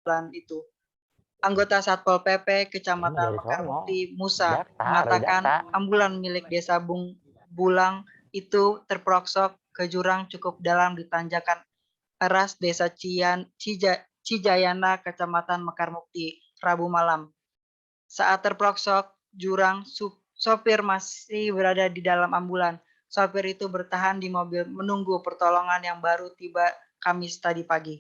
ambulan itu. Anggota Satpol PP Kecamatan Mekarmukti, Musa, mengatakan ambulan milik Desa Bulang itu terperosok ke jurang cukup dalam di tanjakan Eras, Desa Cijayana, Kecamatan Mekarmukti, Rabu malam. Saat terperosok jurang, sopir masih berada di dalam ambulan. Sopir itu bertahan di mobil menunggu pertolongan yang baru tiba Kamis tadi pagi.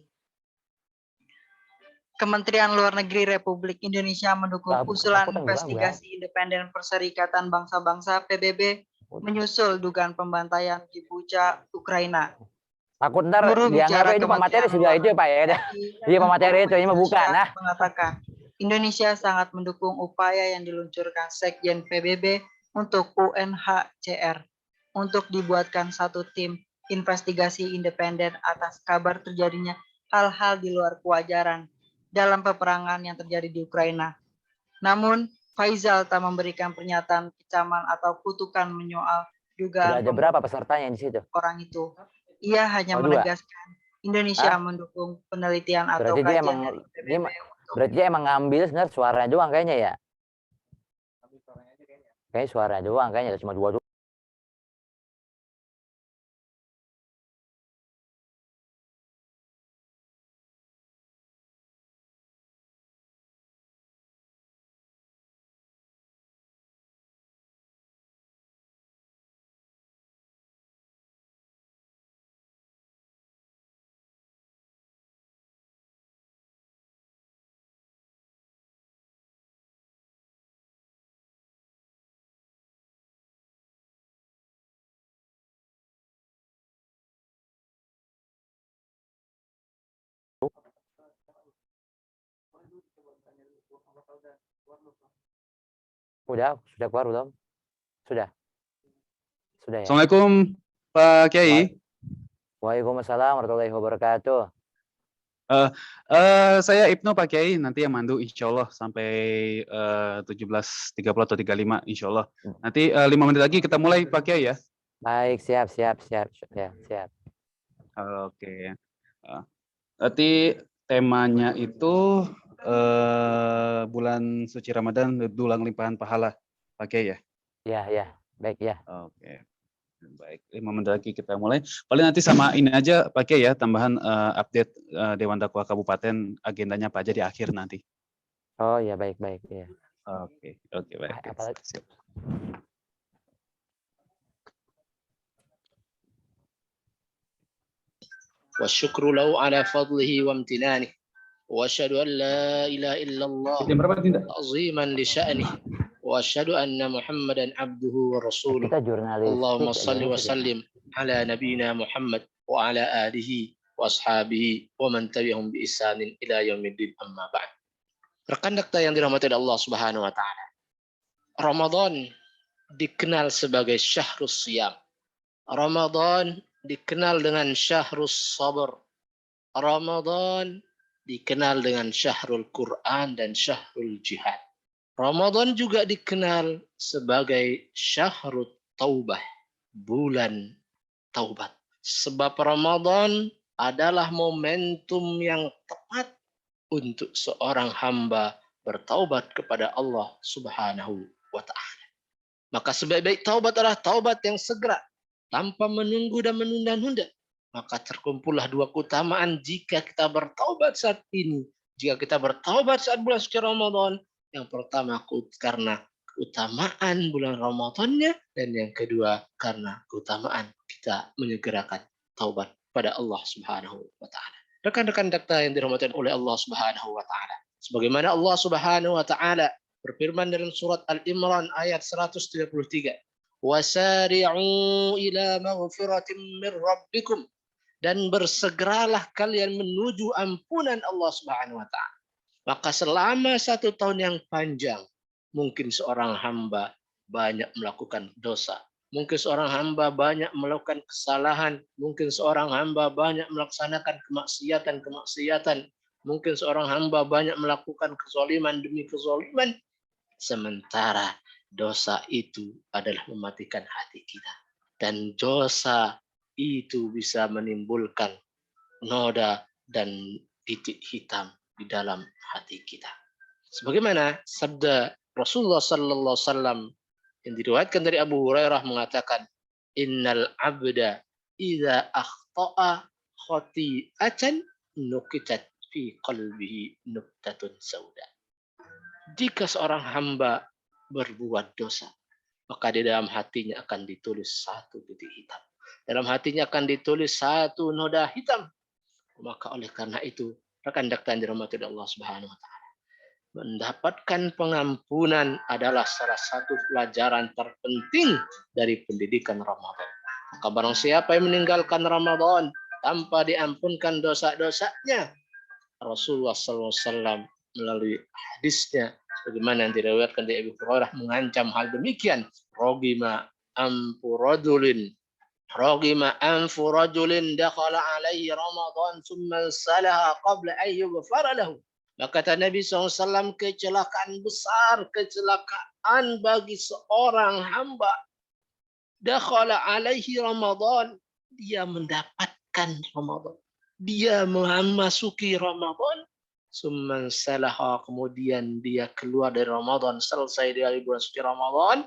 Kementerian Luar Negeri Republik Indonesia mendukung usulan investigasi independen Perserikatan Bangsa-Bangsa PBB menyusul dugaan pembantaian di Bucha, Ukraina. Takut ntar dianggap itu pemateri sudah itu Pak ya. Iya pemateri itu, ini mah bukan. Nah, mengatakan Indonesia sangat mendukung upaya yang diluncurkan Sekjen PBB untuk UNHCR untuk dibuatkan satu tim investigasi independen atas kabar terjadinya hal-hal di luar kewajaran dalam peperangan yang terjadi di Ukraina. Namun, Faisal tak memberikan pernyataan kecaman atau kutukan menyoal dugaan ada berapa pesertanya di situ? Orang itu. Ia hanya menegaskan Indonesia mendukung penelitian atau kajian berarti dia emang ngambil sebenarnya suara doang kayaknya ya. Kayak suara doang kayaknya cuma dua. Sudah keluar belum? Sudah ya. Assalamualaikum Pak Kiai. Waalaikumsalam warahmatullahi wabarakatuh. Saya Ibnu Pak Kiai, nanti yang mandu insya Allah sampai 17.30 atau 35 insya Allah. Nanti 5 menit lagi kita mulai Pak Kiai ya. Baik, siap. Oke. Nanti temanya itu bulan suci Ramadan, dulang limpahan pahala Pak Kiai ya. Iya, baik ya. Oke. Baik, 5 menit lagi kita mulai. Paling nanti sama ini aja Pak Kiai ya, tambahan update Dewan Dakwah Kabupaten agendanya apa aja di akhir nanti. Oh iya, baik ya. Oke, baik. Siap. والشكر له على فضله وامتنانه وأشهد أن لا إله إلا الله تعظيما لشأنه وأشهد أن محمدا عبده ورسوله اللهم صل وسلم على نبينا محمد وعلى آله وأصحابه ومن تبعهم بإحسان إلى يوم الدين أما بعد. Rekan dakta yang dirahmati Allah Subhanahu wa taala. Ramadan dikenal sebagai syahrus siyam. Ramadan dikenal dengan syahrus sabar. Ramadan dikenal dengan syahrul Quran dan syahrul jihad. Ramadan juga dikenal sebagai syahrul taubah, bulan taubat. Sebab Ramadan adalah momentum yang tepat untuk seorang hamba bertaubat kepada Allah Subhanahu wa taala. Maka sebaik-baik taubat adalah taubat yang segera, tanpa menunggu dan menunda-nunda. Maka terkumpullah dua keutamaan jika kita bertaubat saat ini. Jika kita bertaubat saat bulan suci Ramadan. Yang pertama karena keutamaan bulan Ramadannya. Dan yang kedua karena keutamaan kita menyegerakan taubat pada Allah Subhanahu wa taala. Rekan-rekan dakta yang dirahmati oleh Allah Subhanahu wa taala. Sebagaimana Allah Subhanahu wa taala berfirman dalam surat Al-Imran ayat 133. Wasari'u ila maghfiratin min rabbikum, dan bersegeralah kalian menuju ampunan Allah Subhanahu wa taala. Maka selama 1 tahun yang panjang mungkin seorang hamba banyak melakukan dosa, mungkin seorang hamba banyak melakukan kesalahan, mungkin seorang hamba banyak melaksanakan kemaksiatan, mungkin seorang hamba banyak melakukan kezaliman demi kezaliman, sementara dosa itu adalah mematikan hati kita. Dan dosa itu bisa menimbulkan noda dan titik hitam di dalam hati kita. Sebagaimana sabda Rasulullah sallallahu alaihi wasallam yang diriwayatkan dari Abu Hurairah mengatakan, innal abda idza akhta'a khati'atan nukitat fi qalbihi nuktatun sauda. Jika seorang hamba berbuat dosa, maka di dalam hatinya akan ditulis satu titik hitam. Dalam hatinya akan ditulis satu noda hitam. Maka oleh karena itu, rekan dakta yang dirahmati Allah Subhanahu wa taala, mendapatkan pengampunan adalah salah satu pelajaran terpenting dari pendidikan Ramadan. Maka barang siapa yang meninggalkan Ramadan tanpa diampunkan dosa-dosanya, Rasulullah SAW melalui hadisnya, bagaimana yang diriwayatkan dari Abu Hurairah, mengancam hal demikian. Rogima anfu rajulin dakhala alaihi Ramadan thumma salaha qabla an yughfara lahu. Maka kata Nabi SAW, kecelakaan besar, kecelakaan bagi seorang hamba. Dakhala alaihi Ramadan, dia mendapatkan Ramadan. Dia memasuki Ramadan. Summan salaha, kemudian dia keluar dari Ramadan, selesai dari bulan suci Ramadan.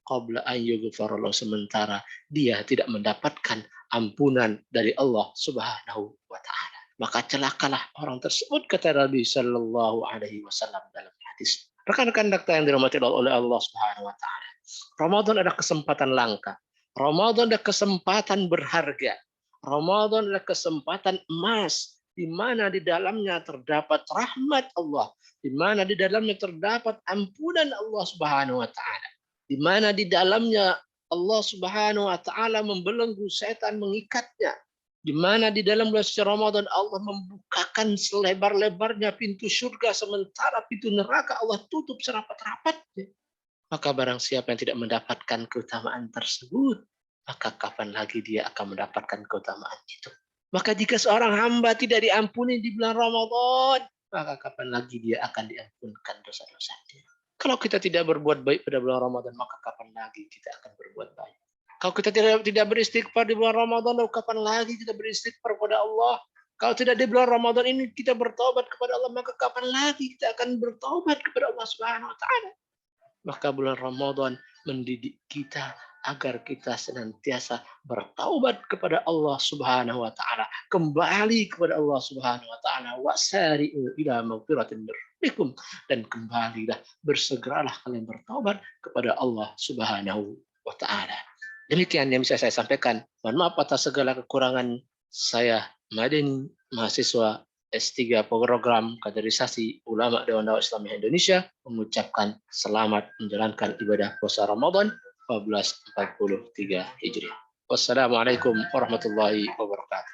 Qabla an yughfara lahu, sementara dia tidak mendapatkan ampunan dari Allah Subhanahu wa taala. Maka celakalah orang tersebut, kata Nabi Sallallahu Alaihi Wasallam dalam hadis. Rekan-rekan dakta yang dirahmati oleh Allah Subhanahu Wa Taala, Ramadan ada kesempatan langka. Ramadan ada kesempatan berharga. Ramadan adalah kesempatan emas, di mana di dalamnya terdapat rahmat Allah, di mana di dalamnya terdapat ampunan Allah Subhanahu Wa Taala, di mana di dalamnya Allah Subhanahu Wa Taala membelenggu setan, mengikatnya. Di mana di dalam bulan suci Ramadan Allah membukakan selebar-lebarnya pintu surga, sementara pintu neraka Allah tutup serapat-rapatnya. Maka barang siapa yang tidak mendapatkan keutamaan tersebut, maka kapan lagi dia akan mendapatkan keutamaan itu? Maka jika seorang hamba tidak diampuni di bulan Ramadan, maka kapan lagi dia akan diampunkan dosa-dosanya? Kalau kita tidak berbuat baik pada bulan Ramadan, maka kapan lagi kita akan berbuat baik? Kalau kita tidak beristighfar di bulan Ramadan, kapan lagi kita beristighfar kepada Allah? Kalau tidak di bulan Ramadan ini kita bertobat kepada Allah, maka kapan lagi kita akan bertobat kepada Allah Subhanahu wa taala? Maka bulan Ramadan mendidik kita agar kita senantiasa bertaubat kepada Allah Subhanahu wa taala, kembali kepada Allah Subhanahu wa taala, wasari'u ila maghfiratin min rabbikum, dan kembalilah, bersegeralah kalian bertaubat kepada Allah Subhanahu wa taala. Demikian yang bisa saya sampaikan. Mohon maaf atas segala kekurangan. Saya Madeni, mahasiswa S3 Program Kaderisasi Ulama Dewan Dakwah Islamiyah Indonesia, mengucapkan selamat menjalankan ibadah puasa Ramadan 1443 Hijriah. Wassalamualaikum warahmatullahi wabarakatuh.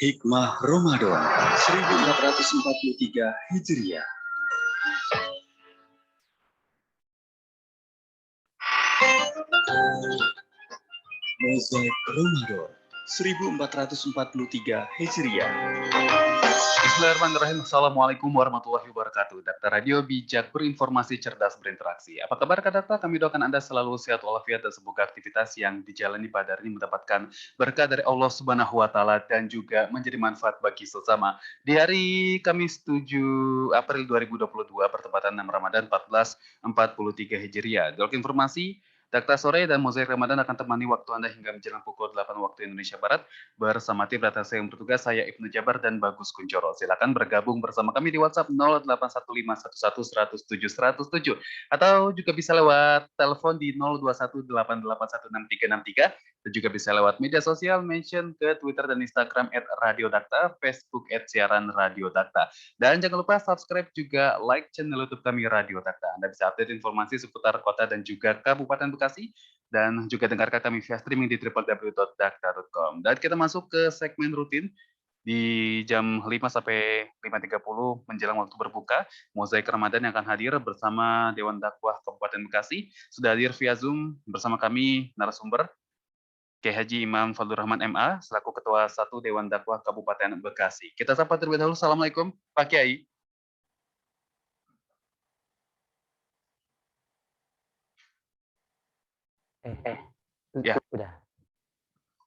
Hikmah Ramadan 1443 Hijriah. Mozaik Ramadan 1443 Hijriah. Bismillahirrahmanirrahim. Assalamualaikum warahmatullahi wabarakatuh. Dakta Radio bijak, berinformasi, cerdas, berinteraksi. Apa kabar Kak Dakta? Kami doakan Anda selalu sehat walafiat dan semoga aktivitas yang dijalani pada hari ini mendapatkan berkah dari Allah Subhanahu wa taala dan juga menjadi manfaat bagi sesama. Di hari Kamis 7 April 2022 bertepatan 6 Ramadan 1443 Hijriah. Untuk informasi, Dakta Sore dan Mozaik Ramadan akan temani waktu Anda hingga menjelang pukul 8 waktu Indonesia Barat. Bersama tim redaksi yang bertugas, saya Ibnu Jabar dan Bagus Kuncoro. Silakan bergabung bersama kami di WhatsApp 081511107107 atau juga bisa lewat telepon di 0218816363 dan juga bisa lewat media sosial, mention ke Twitter dan Instagram @radiodakta, Facebook @siaranradiodakta. Dan jangan lupa subscribe juga like channel YouTube kami Radio Dakta. Anda bisa update informasi seputar kota dan juga Kabupaten Bekasi, dan juga dengarkan kami via streaming di www.dakta.com. Dan kita masuk ke segmen rutin di jam 5 sampai 5.30 menjelang waktu berbuka. Mozaik Ramadan yang akan hadir bersama Dewan Dakwah Kabupaten Bekasi. Sudah hadir via Zoom bersama kami narasumber Kiai Haji Imam Fadlur Rahman MA selaku Ketua 1 Dewan Dakwah Kabupaten Bekasi. Kita sapa terlebih dahulu. Assalamualaikum Pak Kiai. Ya. Udah.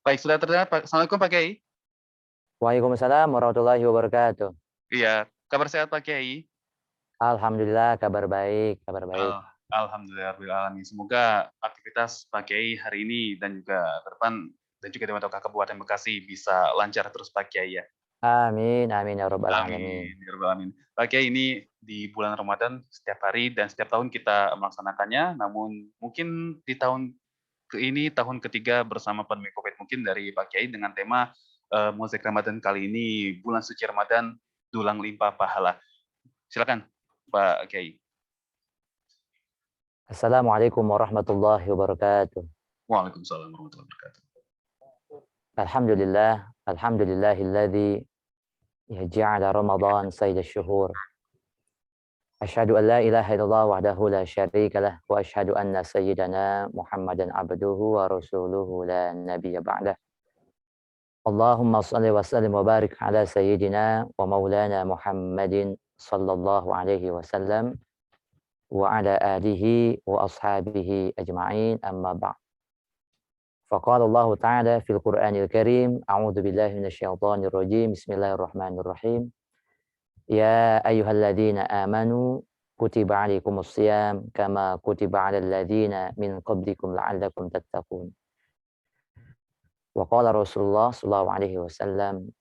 Baik, sudah terdengar Pak. Assalamualaikum Pak Kiai. Waalaikumsalam warahmatullahi wabarakatuh. Iya, Kabar sehat Pak Kiai? Alhamdulillah kabar baik, kabar baik. Alhamdulillahirobbilalamin. Semoga aktivitas Pak Kiai hari ini dan juga ke depan dan juga di Matoka Kabupaten Bekasi bisa lancar terus Pak Kiai ya. Amin, amin ya rabbal alamin. Amin, ya rabbal alamin. Pak Kiai, ini di bulan Ramadan setiap hari dan setiap tahun kita melaksanakannya, namun mungkin di tahun ini tahun ketiga bersama pandemi Covid, mungkin dari Pak Kiai dengan tema Mosaic Ramadan kali ini, bulan suci Ramadan, dulang limpah pahala. Silakan Pak Kiai. Assalamualaikum warahmatullahi wabarakatuh. Waalaikumsalam warahmatullahi wabarakatuh. Alhamdulillah, alhamdulillahilladzi ja'ala Ramadan sayyidasy syuhur. Asyhadu an la ilaha illallah wahdahu la syarika lah wa asyhadu anna sayyidana Muhammadan abduhu wa rasuluhu la nabiyya ba'dah. Allahumma shalli wa sallim wa barik ala sayyidina wa maulana Muhammadin sallallahu alaihi wasallam wa ala alihi wa ashabihi ajma'in amma ba'd. Faqala Allah Ta'ala fil Qur'anil Karim, a'udzu billahi minasyaitonir rajim. Bismillahirrahmanirrahim. Ya ayyuhalladzina amanu kutiba 'alaikumus shiyam kama kutiba 'alal ladzina min qablikum la'allakum tattaqun. Wa qala Rasulullah sallallahu alaihi wasallam,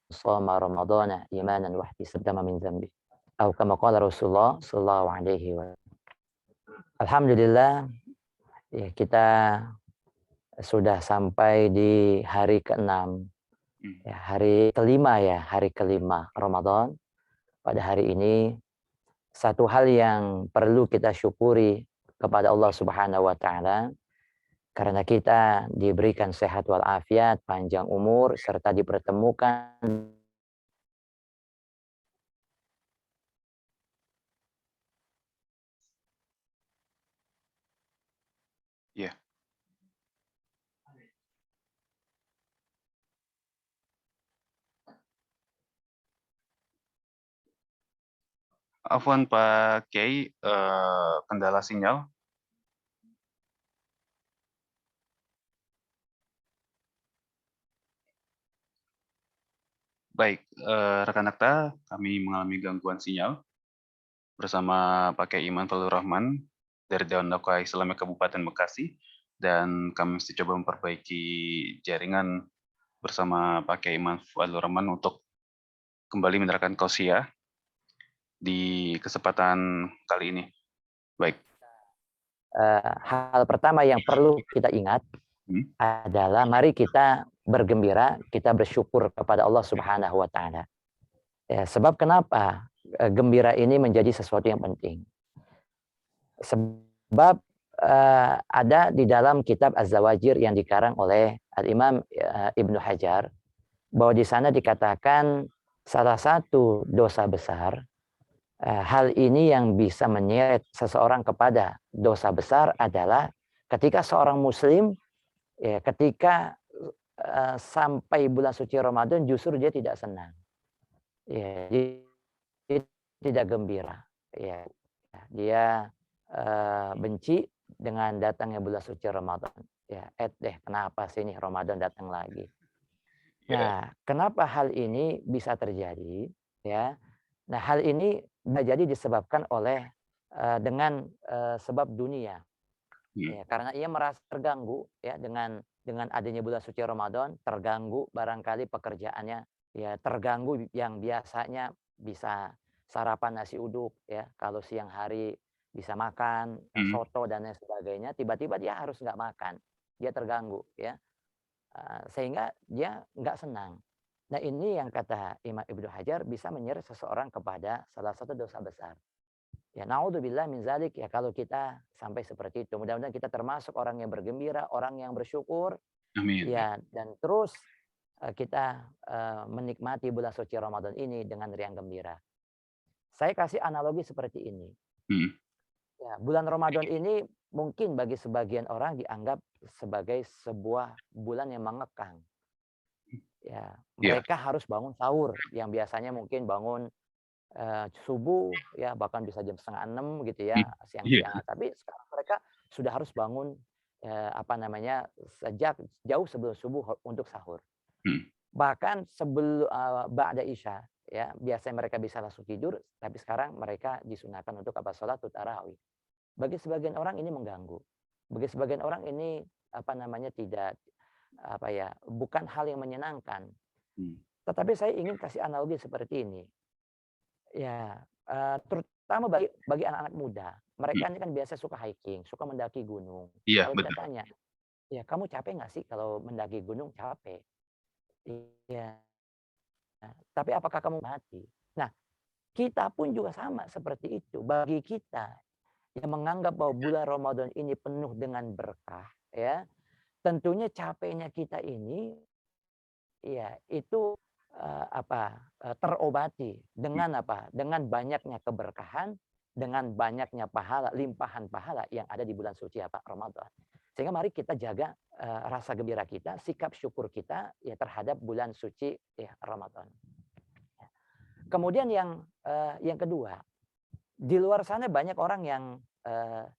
shoma ramadhana imanan wa ihtisaban min dzambi. Atau kama qala Rasulullah sallallahu alaihi wasallam. Alhamdulillah, ya, kita sudah sampai di hari ke-6, ya, hari kelima Ramadan. Pada hari ini, satu hal yang perlu kita syukuri kepada Allah Subhanahu wa Ta'ala, karena kita diberikan sehat walafiat, panjang umur, serta dipertemukan Ya. Afwan Pak Kiai, kendala sinyal. Baik, rekan Akta, kami mengalami gangguan sinyal bersama Pak Kiai Iman Fadlur Rahman dari Dewan Dakwah Islam Kabupaten Bekasi, dan kami mesti coba memperbaiki jaringan bersama Pak Kiai Iman Fadlur Rahman untuk kembali menerapkan qausiyah di kesempatan kali ini. Baik. Hal pertama yang perlu kita ingat adalah mari kita bergembira, kita bersyukur kepada Allah Subhanahu wa Ta'ala. Ya, sebab kenapa gembira ini menjadi sesuatu yang penting? Sebab ada di dalam kitab Az-Zawajir yang dikarang oleh Al-Imam Ibnu Hajar, bahwa di sana dikatakan salah satu dosa besar, hal ini yang bisa menyeret seseorang kepada dosa besar adalah ketika seorang muslim, ya, ketika sampai bulan suci Ramadan justru dia tidak senang, ya, dia tidak gembira, ya, dia benci dengan datangnya bulan suci Ramadan. Ya, kenapa sih ini Ramadan datang lagi? Nah, kenapa hal ini bisa terjadi? Ya, nah hal ini jadi disebabkan oleh dengan sebab dunia. Ya, karena ia merasa terganggu, ya, dengan adanya bulan suci Ramadan, terganggu barangkali pekerjaannya, ya, terganggu yang biasanya bisa sarapan nasi uduk, ya, kalau siang hari bisa makan soto dan lain sebagainya, tiba-tiba dia harus nggak makan, dia terganggu, ya, sehingga dia nggak senang. Nah, ini yang kata Imam Ibnu Hajar bisa menyeret seseorang kepada salah satu dosa besar. Ya, naudzubillah min zalik, ya, kalau kita sampai seperti itu. Mudah-mudahan kita termasuk orang yang bergembira, orang yang bersyukur. Amin. Ya, dan terus kita menikmati bulan suci Ramadan ini dengan riang gembira. Saya kasih analogi seperti ini. Ya, bulan Ramadan ini mungkin bagi sebagian orang dianggap sebagai sebuah bulan yang mengekang. Ya, mereka harus bangun sahur, yang biasanya mungkin bangun subuh, ya, bahkan bisa jam 5:30 gitu, ya, siang-siang. Tapi sekarang mereka sudah harus bangun sejak jauh sebelum subuh untuk sahur. Bahkan sebelum ba'da isya, ya biasanya mereka bisa langsung tidur, tapi sekarang mereka disunahkan untuk apa? Salat tarawih. Bagi sebagian orang ini mengganggu. Bagi sebagian orang ini apa namanya tidak apa ya, bukan hal yang menyenangkan. Tetapi saya ingin kasih analogi seperti ini. Ya, terutama bagi anak-anak muda. Mereka ini kan biasa suka hiking, suka mendaki gunung. Iya, Kalau kita betul. tanya, ya kamu capek nggak sih kalau mendaki gunung? Capek. Iya. Tapi apakah kamu mati? Nah, kita pun juga sama seperti itu. Bagi kita yang menganggap bahwa bulan Ramadan ini penuh dengan berkah, ya, tentunya capeknya kita ini, ya itu terobati dengan apa? Dengan banyaknya keberkahan, dengan banyaknya pahala, limpahan pahala yang ada di bulan suci apa? Ramadan. Sehingga mari kita jaga rasa gembira kita, sikap syukur kita ya terhadap bulan suci ya Ramadan. Kemudian yang kedua, di luar sana banyak orang yang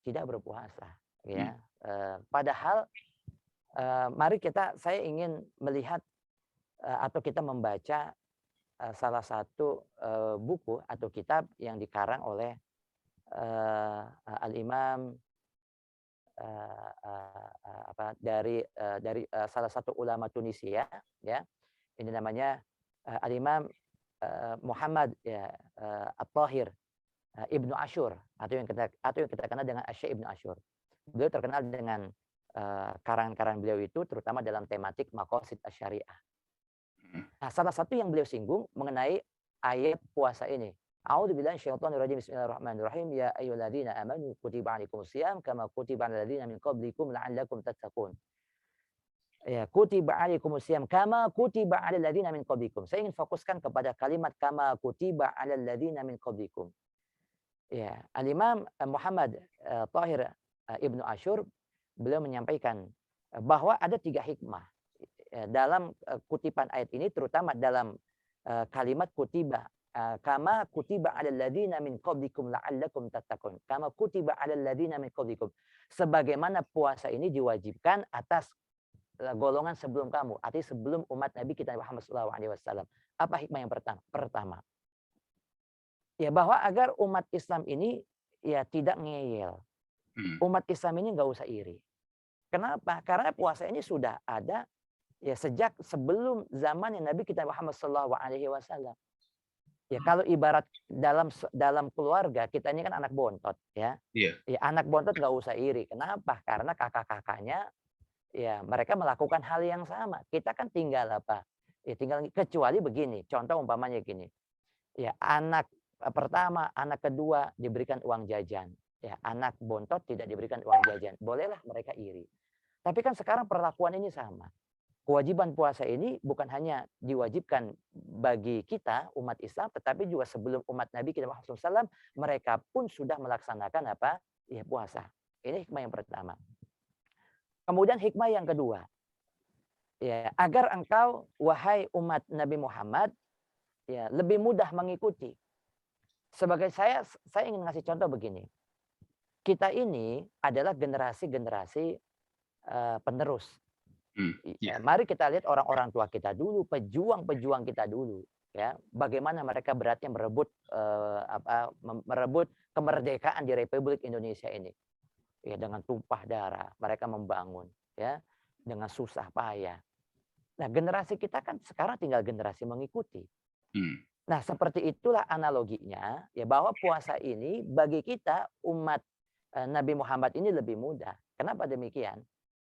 tidak berpuasa, ya. Padahal mari saya ingin melihat atau kita membaca salah satu buku atau kitab yang dikarang oleh Al-Imam dari salah satu ulama Tunisia, ya. Ini namanya Al-Imam Muhammad ya At-Tahir Ibnu Ashur atau yang kita kenal dengan Asy Ibnu Ashur. Beliau terkenal dengan karangan-karangan beliau itu terutama dalam tematik maqasid asy-syariah. Nah, salah satu yang beliau singgung mengenai ayat puasa ini. A'udzubillahi minasyaitonirrajim. Bismillahirrahmanirrahim. Ya ayyuhalladzina amanu kutiba 'alaikumusiyam kama kutiba 'alal ladzina min qablikum la'allakum tattaqun. Ya, kutiba 'alaikumusiyam kama kutiba 'alal ladzina min qablikum. Saya ingin fokuskan kepada kalimat kama kutiba 'alal ladzina min qablikum. Ya, Al-Imam Muhammad Tahir Ibnu Ashur beliau menyampaikan bahwa ada 3 hikmah dalam kutipan ayat ini, terutama dalam kalimat kutiba kama kutiba 'alal ladzina min qablikum la'allakum tattaqun. Kama kutiba 'alal ladzina min qablikum. Sebagaimana puasa ini diwajibkan atas golongan sebelum kamu, artinya sebelum umat Nabi kita Muhammad SAW. Apa hikmah yang pertama? Ya bahwa agar umat Islam ini ya tidak ngeyel. Umat Islam ini nggak usah iri. Kenapa? Karena puasa ini sudah ada ya sejak sebelum zaman yang Nabi kita Muhammad SAW. Ya kalau ibarat dalam keluarga kita ini kan anak bontot, ya. Iya. Ya anak bontot nggak usah iri. Kenapa? Karena kakak-kakaknya ya mereka melakukan hal yang sama. Kita kan tinggal apa? Ya tinggal kecuali begini. Contoh umpamanya gini. Ya anak pertama, anak kedua diberikan uang jajan. Ya anak bontot tidak diberikan uang jajan. Bolehlah mereka iri. Tapi kan sekarang perlakuan ini sama. Kewajiban puasa ini bukan hanya diwajibkan bagi kita umat Islam, tetapi juga sebelum umat Nabi kita Muhammad SAW, mereka pun sudah melaksanakan apa? Ya puasa. Ini hikmah yang pertama. Kemudian hikmah yang kedua, ya agar engkau wahai umat Nabi Muhammad ya lebih mudah mengikuti. Sebagai saya ingin ngasih contoh begini. Kita ini adalah generasi-generasi penerus. Mari kita lihat orang-orang tua kita dulu, pejuang-pejuang kita dulu, ya. Bagaimana mereka beratnya merebut kemerdekaan di Republik Indonesia ini. Ya, dengan tumpah darah mereka membangun, ya, dengan susah payah. Nah, generasi kita kan sekarang tinggal generasi mengikuti. Nah, seperti itulah analoginya, ya bahwa puasa ini bagi kita umat Nabi Muhammad ini lebih mudah. Kenapa demikian?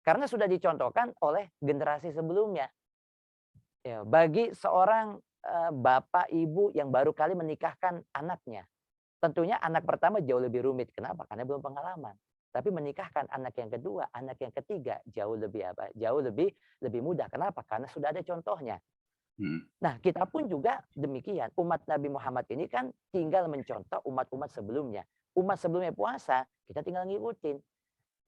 Karena sudah dicontohkan oleh generasi sebelumnya. Ya, bagi seorang bapak ibu yang baru kali menikahkan anaknya, tentunya anak pertama jauh lebih rumit. Kenapa? Karena belum pengalaman. Tapi menikahkan anak yang kedua, anak yang ketiga jauh lebih apa? Jauh lebih mudah. Kenapa? Karena sudah ada contohnya. Nah, kita pun juga demikian. Umat Nabi Muhammad ini kan tinggal mencontoh umat-umat sebelumnya. Umat sebelumnya puasa, kita tinggal ngikutin.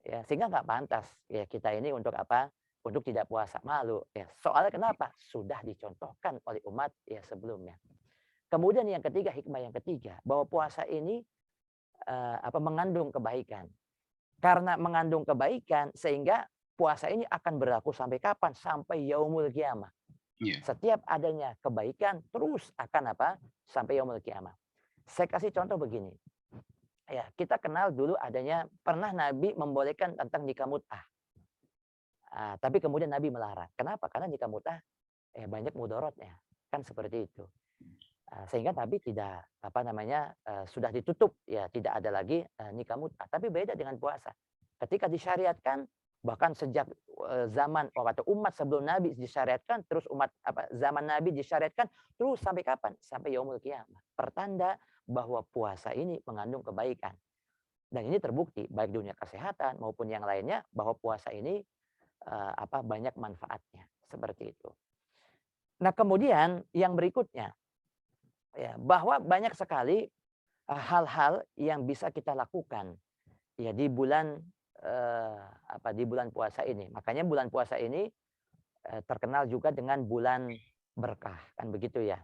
Ya, sehingga nggak pantas ya kita ini untuk apa? Untuk tidak puasa, malu. Ya, soalnya kenapa? Sudah dicontohkan oleh umat ya sebelumnya. Kemudian yang ketiga, hikmah yang ketiga, bahwa puasa ini mengandung kebaikan. Karena mengandung kebaikan sehingga puasa ini akan berlaku sampai kapan? Sampai yaumul qiyamah. Iya. Setiap adanya kebaikan terus akan apa? Sampai yaumul kiamah. Saya kasih contoh begini. Ya, kita kenal dulu adanya pernah Nabi membolehkan tentang nikah mut'ah. Tapi kemudian Nabi melarang. Kenapa? Karena nikah mut'ah banyak mudorotnya. Kan seperti itu. Sehingga Nabi tidak sudah ditutup ya, tidak ada lagi nikah mut'ah. Tapi beda dengan puasa. Ketika disyariatkan bahkan sejak zaman atau umat sebelum Nabi disyariatkan, terus zaman Nabi disyariatkan terus sampai kapan? Sampai yaumul kiamah. Pertanda bahwa puasa ini mengandung kebaikan. Dan ini terbukti baik dunia kesehatan maupun yang lainnya bahwa puasa ini banyak manfaatnya, seperti itu. Nah, kemudian yang berikutnya ya, bahwa banyak sekali hal-hal yang bisa kita lakukan ya di bulan puasa ini. Makanya bulan puasa ini terkenal juga dengan bulan berkah, kan begitu ya.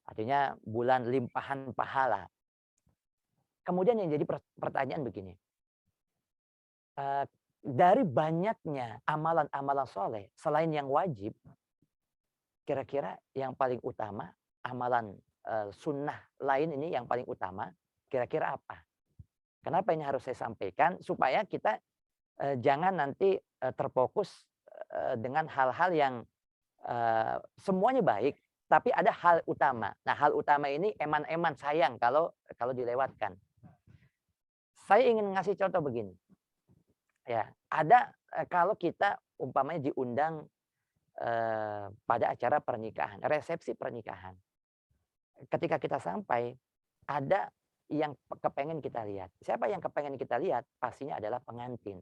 Artinya bulan limpahan pahala. Kemudian yang jadi pertanyaan begini. Dari banyaknya amalan-amalan soleh selain yang wajib, kira-kira yang paling utama amalan sunnah lain ini yang paling utama kira-kira apa? Kenapa ini harus saya sampaikan? Supaya kita jangan nanti terfokus dengan hal-hal yang semuanya baik, tapi ada hal utama. Nah, hal utama ini eman-eman sayang kalau dilewatkan. Saya ingin ngasih contoh begini. Ya, ada kalau kita umpamanya diundang pada acara pernikahan, resepsi pernikahan. Ketika kita sampai, ada yang kepengen kita lihat. Siapa yang kepengen kita lihat? Pastinya adalah pengantin.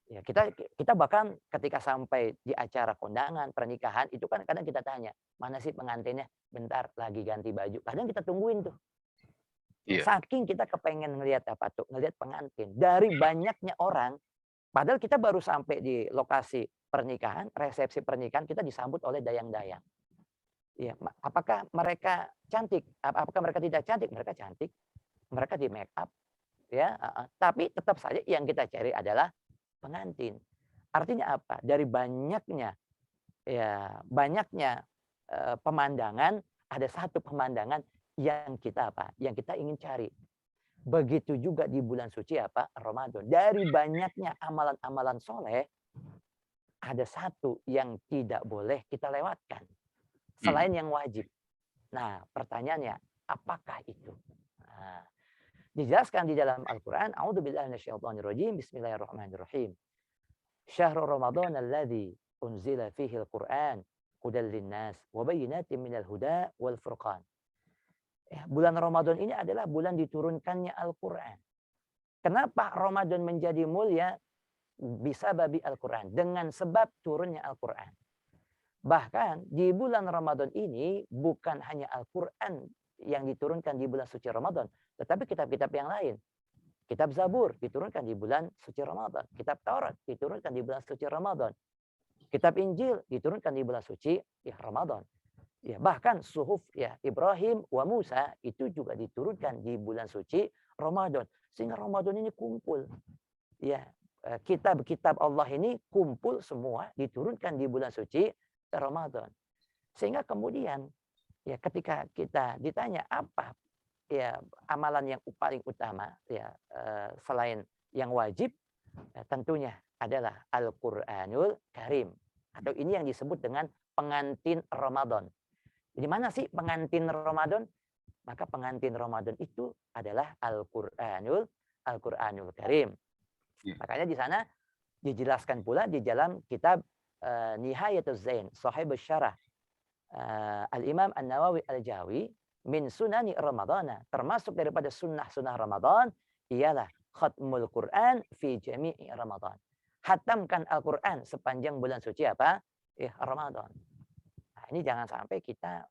Ya, kita bahkan ketika sampai di acara kondangan pernikahan itu kan kadang kita tanya, mana sih pengantinnya? Bentar lagi ganti baju. Kadang kita tungguin tuh. Yeah. Saking kita kepengen ngelihat ngelihat pengantin. Dari banyaknya orang, padahal kita baru sampai di lokasi pernikahan, resepsi pernikahan, kita disambut oleh dayang-dayang. Ya, apakah mereka cantik? Apakah mereka tidak cantik? Mereka cantik. Mereka di make up. Ya, tapi tetap saja yang kita cari adalah pengantin. Artinya apa? Dari banyaknya pemandangan, ada satu pemandangan yang kita ingin cari. Begitu juga di bulan suci Ramadan. Dari banyaknya amalan-amalan soleh, ada satu yang tidak boleh kita lewatkan selain yang wajib. Nah, pertanyaannya, apakah itu? Nah, dijelaskan di dalam Al-Quran, A'udzubillahi minasyaitonirrajim, Bismillahirrahmanirrahim. Syahrul Ramadan alladzi unzila fihi al-Quran hudal linnas wa bayyinatin minal huda wal furqan. Bulan Ramadan ini adalah bulan diturunkannya Al-Quran. Kenapa Ramadan menjadi mulia? Bisa babi Al-Quran. Dengan sebab turunnya Al-Quran. Bahkan di bulan Ramadan ini bukan hanya Al-Quran yang diturunkan di bulan suci Ramadan. Tetapi kitab-kitab yang lain. Kitab Zabur diturunkan di bulan suci Ramadan. Kitab Taurat diturunkan di bulan suci Ramadan. Kitab Injil diturunkan di bulan suci Ramadan. Ya, bahkan suhuf Ibrahim wa Musa itu juga diturunkan di bulan suci Ramadan. Sehingga Ramadan ini kumpul. Ya, kitab-kitab Allah ini kumpul semua diturunkan di bulan suci Ramadan. Sehingga kemudian ketika kita ditanya apa amalan yang paling utama selain yang wajib, tentunya adalah Al-Qur'anul Karim. Atau ini yang disebut dengan pengantin Ramadan. Di mana sih pengantin Ramadan? Maka pengantin Ramadan itu adalah Al-Qur'anul Karim. Makanya di sana dijelaskan pula di dalam kitab Nihayatuz Zain, Sahibus Syarah, Al-Imam An-Nawawi Al-Jawi, min sunani Ramadana, termasuk daripada sunnah-sunnah Ramadan, ialah khatmul Quran fi jami'i Ramadan. Hatamkan Al-Quran sepanjang bulan suci Ramadan. Nah, ini jangan sampai kita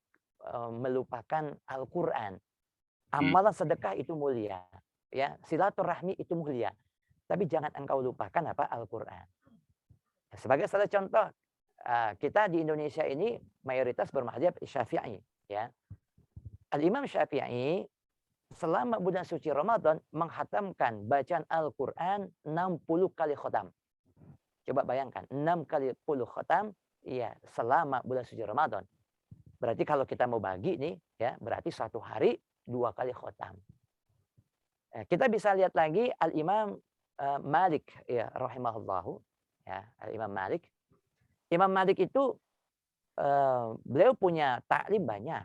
melupakan Al-Quran. Amalan sedekah itu mulia, ya, silaturahmi itu mulia. Tapi jangan engkau lupakan Al-Quran. Sebagai salah contoh, kita di Indonesia ini mayoritas bermadzhab Syafi'i, ya. Al-Imam Syafi'i selama bulan suci Ramadan menghatamkan bacaan Al-Quran 60 kali khatam. Coba bayangkan, 60 khatam Iya, selama bulan suci Ramadan. Berarti kalau kita mau bagi nih, ya berarti satu hari 2 kali khotam. Kita bisa lihat lagi Al-Imam Malik ya rahimahullahu, ya Al-Imam Malik. Imam Malik itu beliau punya taklim banyak.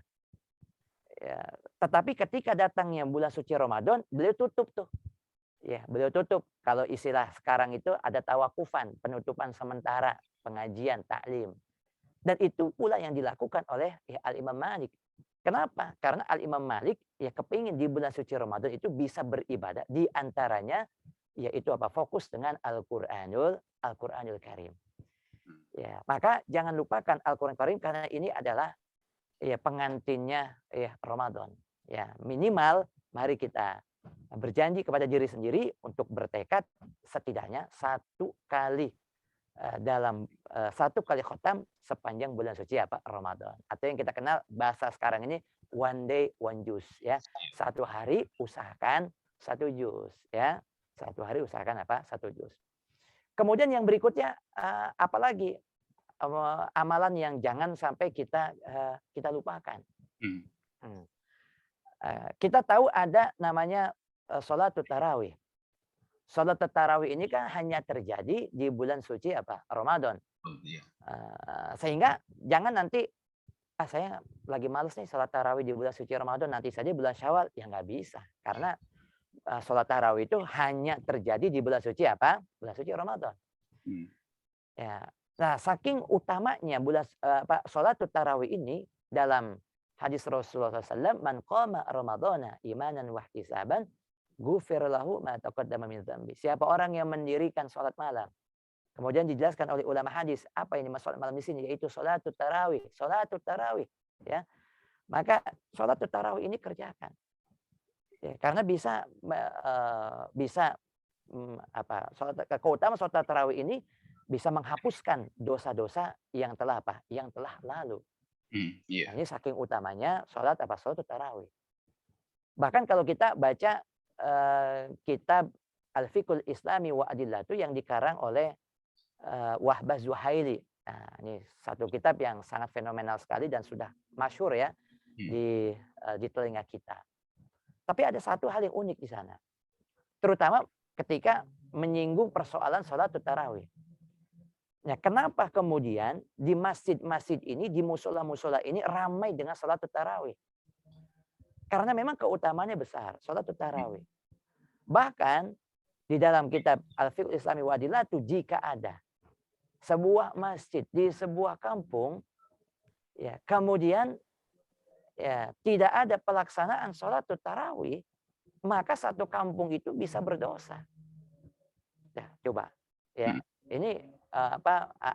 Ya, tetapi ketika datangnya bulan suci Ramadan, beliau tutup tuh. Ya, beliau tutup. Kalau istilah sekarang itu ada tawakufan, penutupan sementara pengajian taklim. Dan itu pula yang dilakukan oleh ya, Al-Imam Malik. Kenapa? Karena Al-Imam Malik ya kepingin di bulan suci Ramadan itu bisa beribadah. Di antaranya yaitu apa? Fokus dengan Al-Qur'anul Karim. Ya, maka jangan lupakan Al-Qur'an Karim karena ini adalah ya pengantinnya ya Ramadan. Ya, minimal mari kita berjanji kepada diri sendiri untuk bertekad setidaknya 1 kali dalam 1 kali khotam sepanjang bulan suci apa Ramadan, atau yang kita kenal bahasa sekarang ini one day one juz ya. 1 hari usahakan 1 juz ya. 1 hari usahakan apa 1 juz. Kemudian yang berikutnya apalagi amalan yang jangan sampai kita lupakan. Kita tahu ada namanya sholat tarawih. Sholat tarawih ini kan hanya terjadi di bulan suci apa Ramadan. Sehingga jangan nanti saya lagi males nih sholat tarawih di bulan suci Ramadan, nanti saja bulan Syawal. Ya nggak bisa. Karena sholat tarawih itu hanya terjadi di bulan suci apa? Bulan suci Ramadan. Ya. Nah, saking utamanya sholat tarawih ini dalam hadis Rasulullah SAW, man qama Ramadana imanan wa ihtisaban ghufir lahu ma taqaddama min dzambi. Siapa orang yang mendirikan sholat malam. Kemudian dijelaskan oleh ulama hadis, apa ini sholat malam di sini? Yaitu sholatul tarawih. Sholatul tarawih. Ya. Maka sholatul tarawih ini kerjakan. Ya, karena bisa keutamaan sholat tarawih ini bisa menghapuskan dosa-dosa yang telah lalu. Nah, ini saking utamanya sholat tarawih. Bahkan kalau kita baca kitab Al-Fiqhul Islami wa Adillatu yang dikarang oleh Wahbah Zuhaili. Nah, ini satu kitab yang sangat fenomenal sekali dan sudah masyhur ya di telinga kita. Tapi ada satu hal yang unik di sana. Terutama ketika menyinggung persoalan sholat tarawih. Nah, kenapa kemudian di masjid-masjid ini, di musola-musola ini ramai dengan sholat tarawih? Karena memang keutamaannya besar, sholat tarawih. Bahkan di dalam kitab Al-Fiqh Islami wa Adillatu, jika ada sebuah masjid di sebuah kampung, ya kemudian ya tidak ada pelaksanaan sholat tarawih, maka satu kampung itu bisa berdosa. Ya, coba, ya ini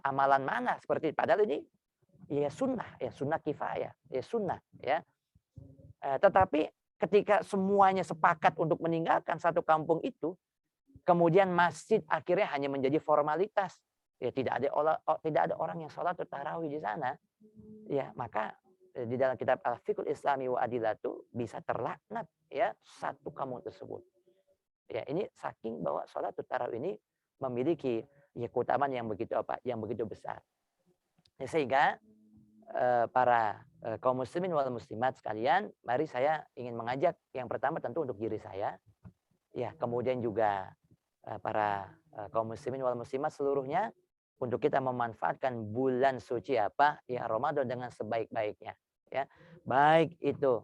amalan mana seperti padahal ini ya sunnah kifayah, ya sunnah ya. Tetapi ketika semuanya sepakat untuk meninggalkan satu kampung itu, kemudian masjid akhirnya hanya menjadi formalitas. Ya tidak ada orang yang sholat tarawih di sana. Ya, maka di dalam kitab Al-Fiqhul Islami wa Adillatu bisa terlaknat ya satu kampung tersebut. Ya, ini saking bahwa sholat tarawih ini memiliki ya keutamaan yang begitu besar. Ya, sehingga para kaum muslimin wal muslimat sekalian, mari saya ingin mengajak yang pertama tentu untuk diri saya, ya kemudian juga para kaum muslimin wal muslimat seluruhnya untuk kita memanfaatkan bulan suci ya Ramadan dengan sebaik-baiknya, ya baik itu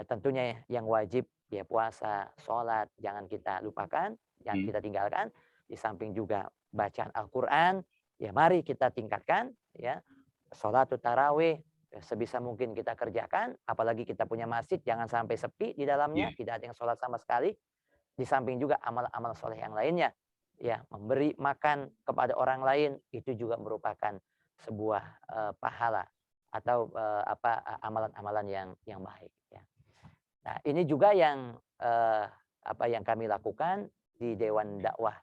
tentunya yang wajib ya puasa, sholat jangan kita lupakan, jangan kita tinggalkan, di samping juga bacaan Al-Quran, ya mari kita tingkatkan ya. Sholat tarawih sebisa mungkin kita kerjakan, apalagi kita punya masjid jangan sampai sepi di dalamnya, tidak ada yang sholat sama sekali. Di samping juga amal-amal soleh yang lainnya, ya memberi makan kepada orang lain itu juga merupakan sebuah pahala atau amalan-amalan yang baik. Ya. Nah ini juga yang kami lakukan di Dewan Dakwah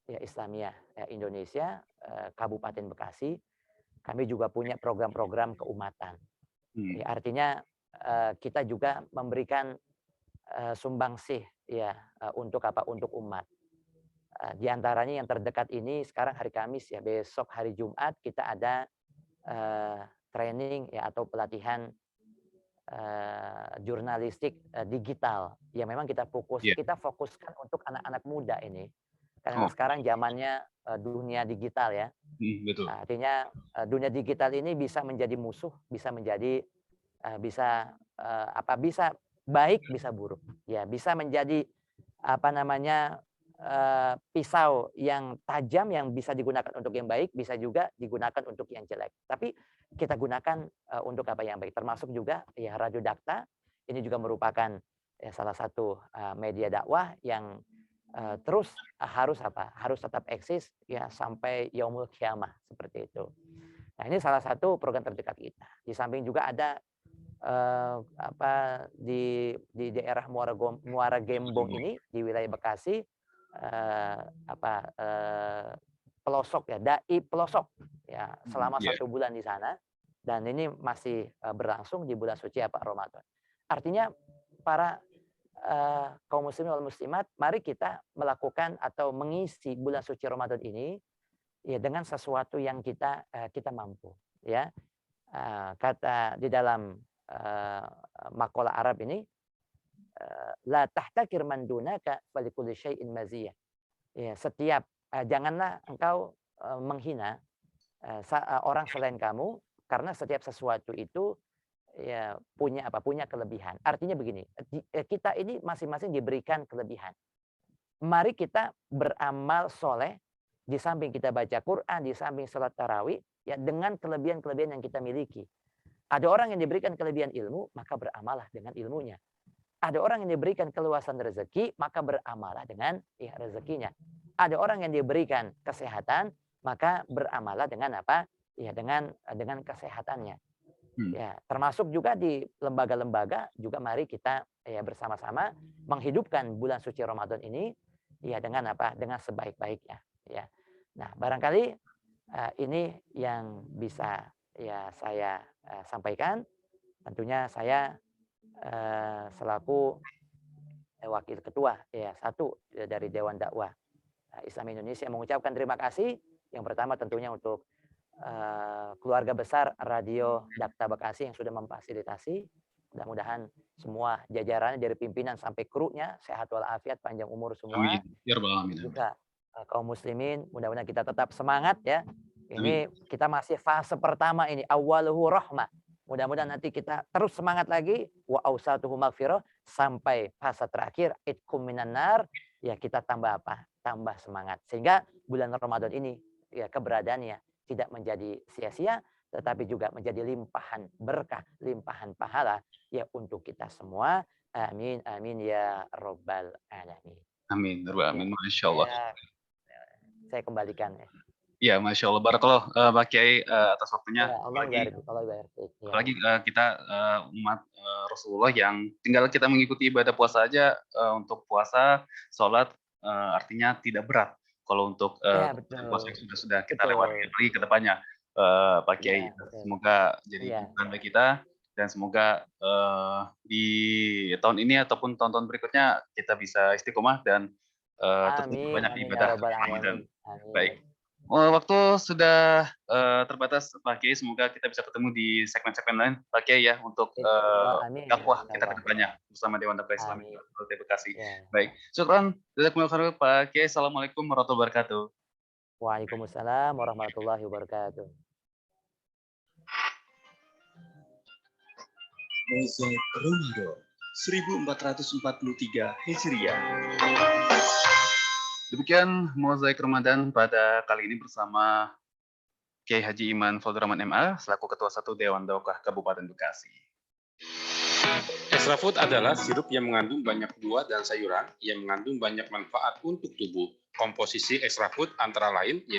ya Islamiyah ya, Indonesia Kabupaten Bekasi. Kami juga punya program-program keumatan. Ya, artinya kita juga memberikan sumbangsih ya untuk umat. Di antaranya yang terdekat ini sekarang hari Kamis ya, besok hari Jumat kita ada training ya atau pelatihan jurnalistik digital yang memang kita fokuskan untuk anak-anak muda ini. Karena sekarang zamannya dunia digital ya. Betul. Artinya dunia digital ini bisa menjadi musuh, bisa menjadi bisa baik, bisa buruk. Ya, bisa menjadi pisau yang tajam yang bisa digunakan untuk yang baik, bisa juga digunakan untuk yang jelek. Tapi kita gunakan untuk apa yang baik. Termasuk juga ya Radio Dakta ini juga merupakan salah satu media dakwah yang terus harus tetap eksis ya sampai yaumul kiamah seperti itu. Nah, ini salah satu program terdekat kita. Di samping juga ada di daerah Muara Gembong ini di wilayah Bekasi pelosok ya, dai pelosok ya selama 1 bulan di sana, dan ini masih berlangsung di bulan suci Ramadan. Artinya para kaum muslimin wal muslimat, mari kita melakukan atau mengisi bulan suci Ramadan ini ya dengan sesuatu yang kita mampu ya. Kata di dalam makalah Arab ini, la tahtakir man dunaka falikulli syai'in maziyah. Ya, janganlah engkau menghina orang selain kamu, karena setiap sesuatu itu ya punya kelebihan. Artinya begini, kita ini masing-masing diberikan kelebihan. Mari kita beramal soleh, di samping kita baca Quran, di samping sholat tarawih, ya dengan kelebihan-kelebihan yang kita miliki. Ada orang yang diberikan kelebihan ilmu, maka beramallah dengan ilmunya. Ada orang yang diberikan keluasan rezeki, maka beramalah dengan rezekinya. Ada orang yang diberikan kesehatan, maka beramalah dengan apa? Ya dengan kesehatannya. Ya, termasuk juga di lembaga-lembaga juga mari kita ya bersama-sama menghidupkan bulan suci Ramadan ini ya dengan apa? Dengan sebaik-baiknya, ya. Nah, barangkali ini yang bisa ya saya sampaikan. Tentunya saya selaku wakil ketua ya dari Dewan Dakwah Islam Indonesia mengucapkan terima kasih. Yang pertama tentunya untuk keluarga besar Radio Dakta Bekasi yang sudah memfasilitasi. Mudah-mudahan semua jajarannya dari pimpinan sampai krunya sehat walafiat, panjang umur semua. Amin. Ya Rabbal Alamin. Juga kaum muslimin, mudah-mudahan kita tetap semangat ya. Ini kita masih fase pertama ini, awwaluhu rahmah. Mudah-mudahan nanti kita terus semangat lagi, wa ausatuhu maghfirah, sampai fase terakhir itqum minan nar, ya kita tambah tambah semangat, sehingga bulan Ramadan ini ya keberadaannya tidak menjadi sia-sia, tetapi juga menjadi limpahan berkah, limpahan pahala ya untuk kita semua. Amin amin ya rabbal alamin. Amin, amin, masya Allah. Ya, saya kembalikan ya. Ya, masya Allah, barakallah Pak Kiai atas waktunya. Ya, apalagi kita umat Rasulullah yang tinggal kita mengikuti ibadah puasa aja, untuk puasa, sholat artinya tidak berat. Kalau untuk puasa yang sudah kita lewati lagi ke depannya, Pak Kiai, semoga jadi bukan bagi kita, dan semoga di tahun ini ataupun tahun-tahun berikutnya kita bisa istiqomah dan tetap banyak ibadah Ramadan. Baik. Waktu sudah terbatas Pak Kiai, semoga kita bisa ketemu di segmen-segmen lain Pak Kiai ya, untuk dakwah kita ke depannya bersama Dewan Dakwah Islam Bekasi. Baik, syukran. Jazakumullah Pak Kiai. Assalamualaikum warahmatullahi wabarakatuh. Waalaikumsalam warahmatullahi wabarakatuh. Mozaik Ramadan 1443 Hijriah. Demikian Mozaik Ramadan pada kali ini bersama Kiai Haji Iman Fadlur Rahman MA selaku Ketua 1 Dewan Dakwah Kabupaten Bekasi. Extra food adalah sirup yang mengandung banyak buah dan sayuran yang mengandung banyak manfaat untuk tubuh. Komposisi extra food antara lain